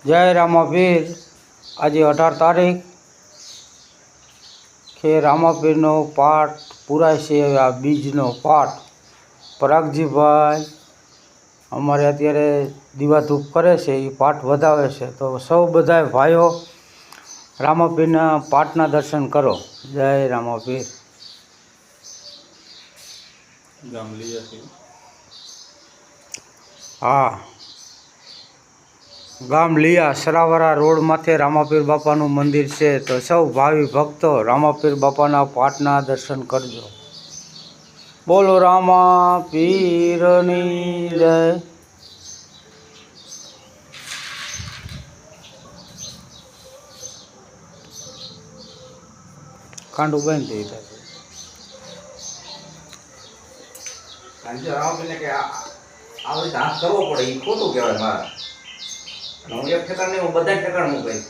જય રામાપીર। આજે 18 તારીખ કે રામાપીરનો પાઠ પૂરાય છે। આ બીજનો પાઠ પરાગજીભાઈ અમારે અત્યારે દીવા ધૂપ કરે છે, એ પાઠ વધાવે છે। તો સૌ બધા ભાઈઓ રામાપીરના પાઠના દર્શન કરો। જય રામાપીર। હા, ગામ લીયા સરાવરા રોડ માથે રામાપીર બાપાનું મંદિર છે। તો સૌ ભાવિ ભક્તો રામાપીર બાપાના પાઠના દર્શન કરજો। બોલો રામાપીરની જય। કાંડું બંધ થઈ જાય। રામાપીરને કે આ રીતે હાથ કરવો પડે એ ખોટું કહેવાય મારા। હું એક ઠેકાણ નહીં, હું બધા ઠેકાણ હું કહીશ।